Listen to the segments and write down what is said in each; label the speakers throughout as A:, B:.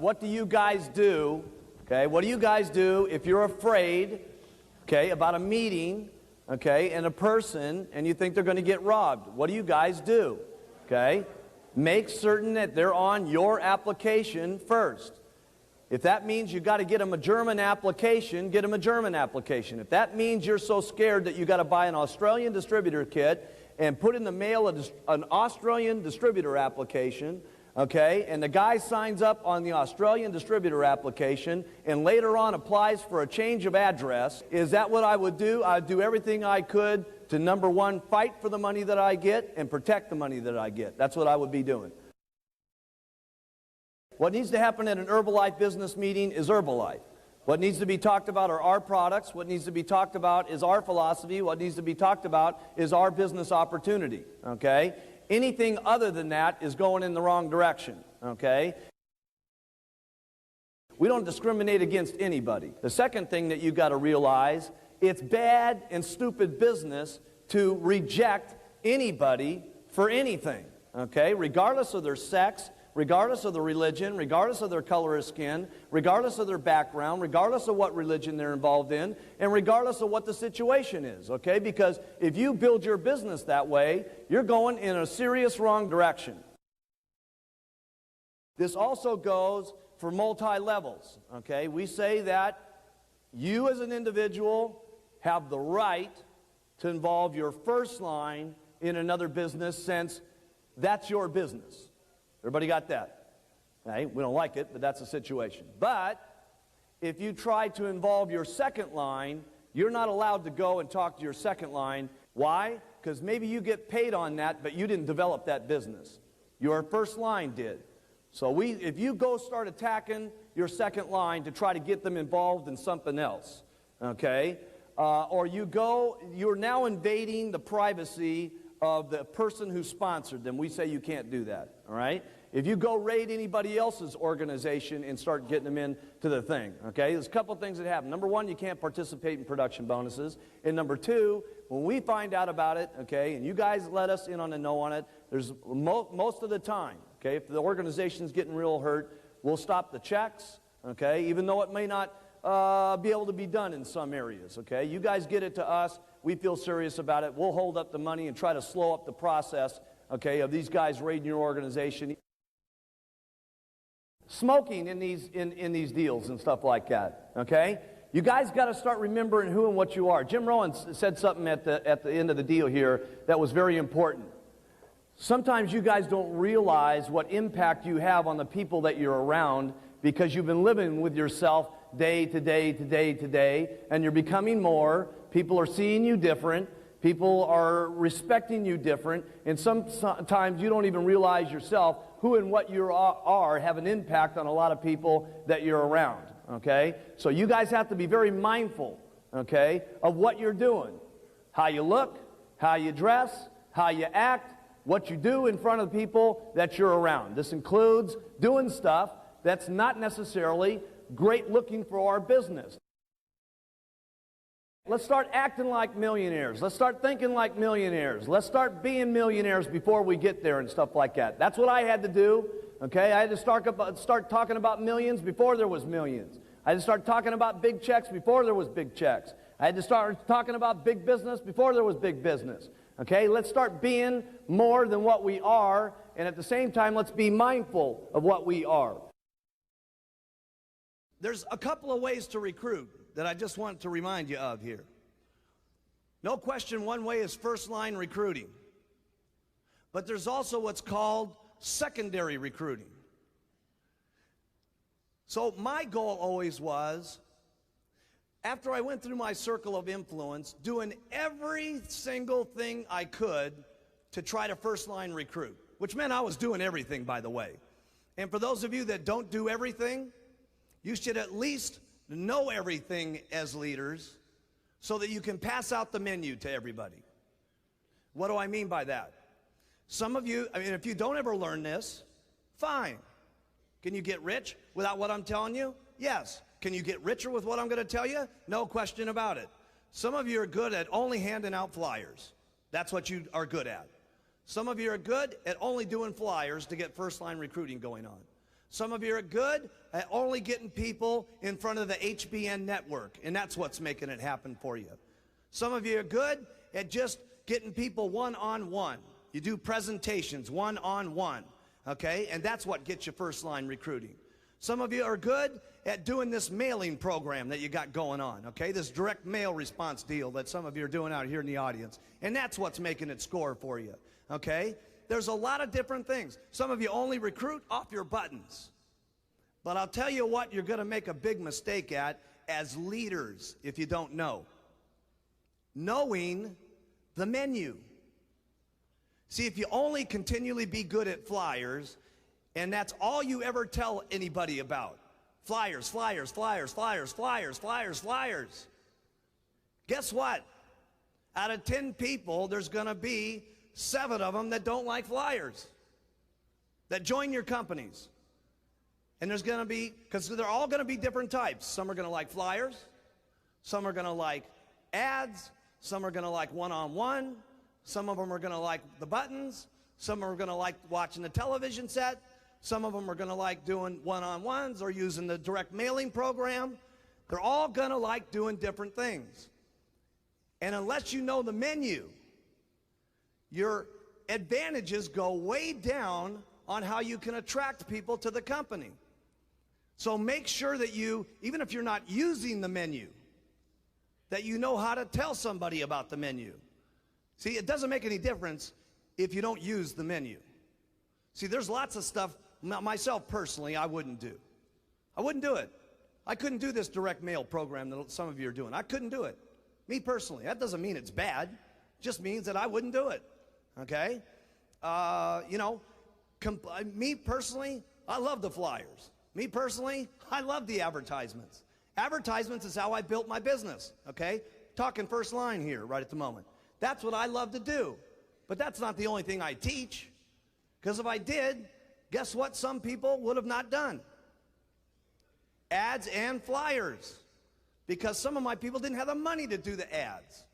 A: What do you guys do, okay? What do you guys do if you're afraid, okay, about a meeting, okay, and a person, and you think they're going to get robbed? What do you guys do, okay? Make certain that they're on your application first. If that means you got to get them a German application, get them a German application. If that means you're so scared that you got to buy an Australian distributor kit and put in the mail an Australian distributor application, okay, and the guy signs up on the Australian distributor application and later on applies for a change of address, is that what I would do? I'd do everything I could to, number one, fight for the money that I get and protect the money that I get. That's what I would be doing. What needs to happen at an Herbalife business meeting is Herbalife. What needs to be talked about are our products. What needs to be talked about is our philosophy. What needs to be talked about is our business opportunity, okay? Anything other than that is going in the wrong direction, okay? We don't discriminate against anybody. The second thing that you've got to realize, it's bad and stupid business to reject anybody for anything, okay? Regardless of their sex, regardless of their religion, regardless of their color of skin, regardless of their background, regardless of what religion they're involved in, and regardless of what the situation is, okay? Because if you build your business that way, you're going in a serious wrong direction. This also goes for multi-levels, okay? We say that you as an individual have the right to involve your first line in another business since that's your business. Everybody got that? Right? We don't like it, but that's the situation. But if you try to involve your second line, you're not allowed to go and talk to your second line. Why? Because maybe you get paid on that, but you didn't develop that business. Your first line did. So if you go start attacking your second line to try to get them involved in something else, okay, or you're now invading the privacy of the person who sponsored them. We say you can't do that, all right? If you go raid anybody else's organization and start getting them into the thing, okay? There's a couple things that happen. Number one, you can't participate in production bonuses. And number two, when we find out about it, okay, and you guys let us in on the know on it, there's most of the time, okay, if the organization's getting real hurt, we'll stop the checks, okay, even though it may not be able to be done in some areas, okay? You guys get it to us. We feel serious about it. We'll hold up the money and try to slow up the process, okay, of these guys raiding your organization. Smoking in these deals and stuff like that, okay? You guys got to start remembering who and what you are. Jim Rohn said something at the end of the deal here that was very important. Sometimes you guys don't realize what impact you have on the people that you're around because you've been living with yourself day to day to day to day, and you're becoming more. People are seeing you different. People are respecting you different. And sometimes you don't even realize yourself who and what you are have an impact on a lot of people that you're around, okay? So you guys have to be very mindful, okay, of what you're doing. How you look, how you dress, how you act, what you do in front of the people that you're around. This includes doing stuff that's not necessarily great looking for our business. Let's start acting like millionaires. Let's start thinking like millionaires. Let's start being millionaires before we get there and stuff like that. That's what I had to do, okay? I had to start talking about millions before there was millions. I had to start talking about big checks before there was big checks. I had to start talking about big business before there was big business, okay? Let's start being more than what we are, and at the same time, let's be mindful of what we are. There's a couple of ways to recruit that I just want to remind you of here. No question, one way is first-line recruiting. But there's also what's called secondary recruiting. So my goal always was, after I went through my circle of influence, doing every single thing I could to try to first-line recruit, which meant I was doing everything, by the way. And for those of you that don't do everything, you should at least know everything as leaders so that you can pass out the menu to everybody. What do I mean by that? Some of you, if you don't ever learn this, fine. Can you get rich without what I'm telling you? Yes. Can you get richer with what I'm going to tell you? No question about it. Some of you are good at only handing out flyers. That's what you are good at. Some of you are good at only doing flyers to get first-line recruiting going on. Some of you are good at only getting people in front of the HBN network, and that's what's making it happen for you. Some of you are good at just getting people one-on-one. You do presentations one-on-one, okay? And that's what gets you first-line recruiting. Some of you are good at doing this mailing program that you got going on, okay? This direct mail response deal that some of you are doing out here in the audience. And that's what's making it score for you, okay? There's a lot of different things. Some of you only recruit off your buttons. But I'll tell you what you're going to make a big mistake at as leaders if you don't know. Knowing the menu. See, if you only continually be good at flyers, and that's all you ever tell anybody about, flyers, flyers, flyers, flyers, flyers, flyers, flyers, guess what? Out of 10 people, there's going to be 7 of them that don't like flyers, that join your companies. And there's going to be, because they're all going to be different types. Some are going to like flyers, some are going to like ads, some are going to like one-on-one, some of them are going to like the buttons, some are going to like watching the television set, some of them are going to like doing one-on-ones or using the direct mailing program. They're all going to like doing different things. And unless you know the menu, your advantages go way down on how you can attract people to the company. So make sure that you, even if you're not using the menu, that you know how to tell somebody about the menu. See, it doesn't make any difference if you don't use the menu. See, there's lots of stuff, myself personally, I wouldn't do. I wouldn't do it. I couldn't do this direct mail program that some of you are doing. I couldn't do it. Me personally. That doesn't mean it's bad. It just means that I wouldn't do it. Okay? Me personally, I love the flyers. Me personally, I love the advertisements. Advertisements is how I built my business, okay? Talking first line here right at the moment. That's what I love to do. But that's not the only thing I teach. Because if I did, guess what some people would have not done? Ads and flyers. Because some of my people didn't have the money to do the ads.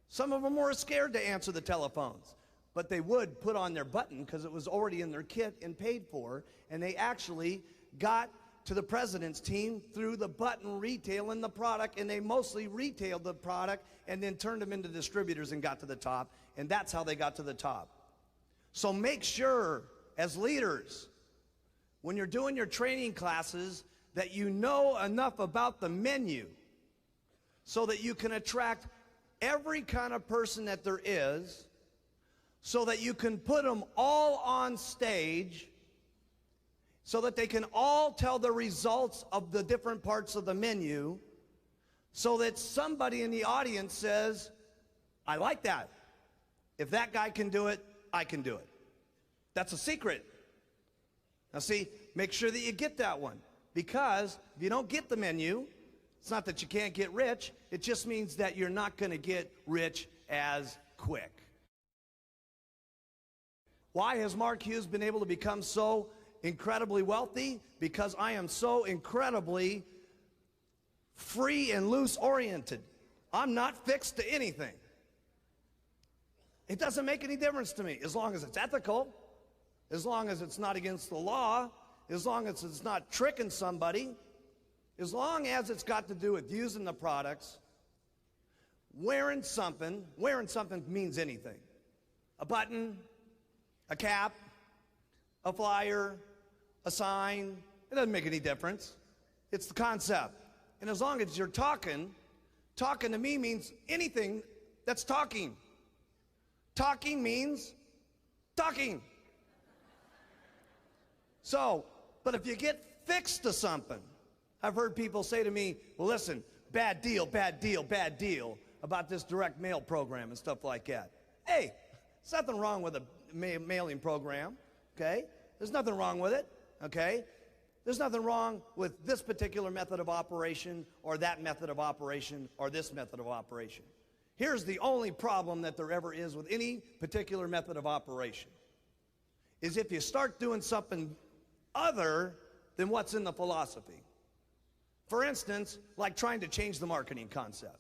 A: Some of them were scared to answer the telephones. But they would put on their button because it was already in their kit and paid for. And they actually got to the president's team through the button retailing the product, and they mostly retailed the product and then turned them into distributors and got to the top, and that's how they got to the top. So make sure, as leaders, when you're doing your training classes, that you know enough about the menu so that you can attract every kind of person that there is, so that you can put them all on stage, so that they can all tell the results of the different parts of the menu, so that somebody in the audience says, I like that. If that guy can do it, I can do it. That's a secret. Now see, make sure that you get that one, because if you don't get the menu, it's not that you can't get rich, it just means that you're not going to get rich as quick. Why has Mark Hughes been able to become so incredibly wealthy? Because I am so incredibly free and loose oriented. I'm not fixed to anything. It doesn't make any difference to me as long as it's ethical, as long as it's not against the law, as long as it's not tricking somebody, as long as it's got to do with using the products. Wearing something means anything. A button, a cap, a flyer, a sign, it doesn't make any difference. It's the concept. And as long as you're talking to me means anything that's talking. Talking means talking. So, but if you get fixed to something, I've heard people say to me, well, listen, bad deal, bad deal, bad deal about this direct mail program and stuff like that. Hey, there's nothing wrong with a mailing program, okay? There's nothing wrong with it, okay? There's nothing wrong with this particular method of operation or that method of operation or this method of operation. Here's the only problem that there ever is with any particular method of operation, is if you start doing something other than what's in the philosophy. For instance, like trying to change the marketing concept.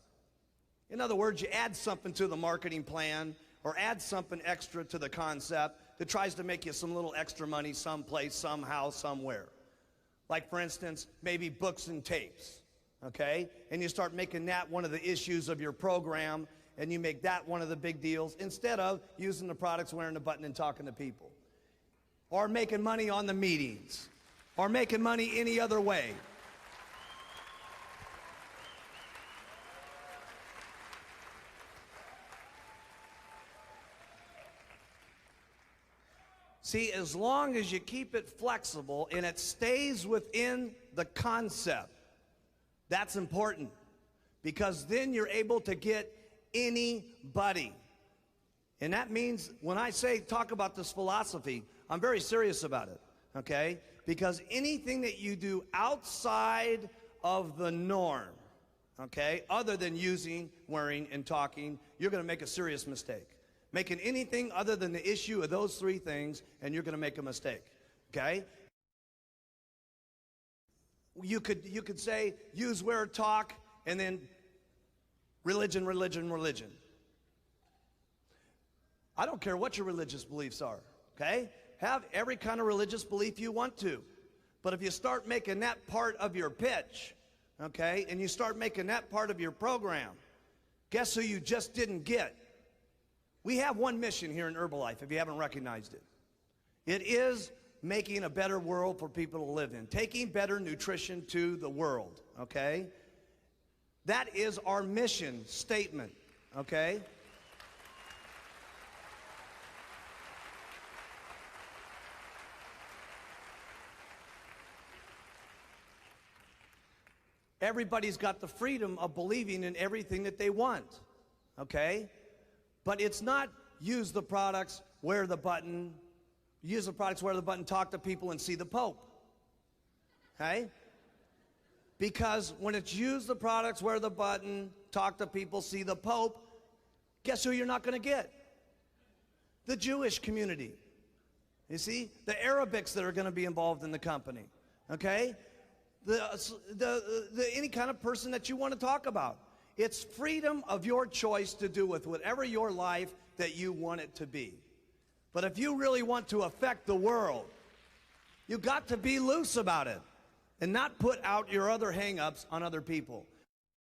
A: In other words, you add something to the marketing plan or add something extra to the concept that tries to make you some little extra money someplace, somehow, somewhere. Like, for instance, maybe books and tapes, okay? And you start making that one of the issues of your program, and you make that one of the big deals instead of using the products, wearing the button, and talking to people. Or making money on the meetings. Or making money any other way. See, as long as you keep it flexible and it stays within the concept, that's important. Because then you're able to get anybody. And that means when I say talk about this philosophy, I'm very serious about it, okay? Because anything that you do outside of the norm, okay, other than using, wearing, and talking, you're going to make a serious mistake. Making anything other than the issue of those three things, and you're going to make a mistake, okay? You could say use, wear, talk, and then religion, religion, religion. I don't care what your religious beliefs are, okay? Have every kind of religious belief you want to. But if you start making that part of your pitch, okay, and you start making that part of your program, guess who you just didn't get? We have one mission here in Herbalife, if you haven't recognized it. It is making a better world for people to live in, taking better nutrition to the world, okay? That is our mission statement, okay? Everybody's got the freedom of believing in everything that they want, okay? But it's not use the products, wear the button, use the products, wear the button, talk to people, and see the Pope, okay? Because when it's use the products, wear the button, talk to people, see the Pope, guess who you're not going to get? The Jewish community. You see? The Arabics that are going to be involved in the company, okay? Any kind of person that you want to talk about. It's freedom of your choice to do with whatever your life that you want it to be. But if you really want to affect the world, you've got to be loose about it and not put out your other hang-ups on other people.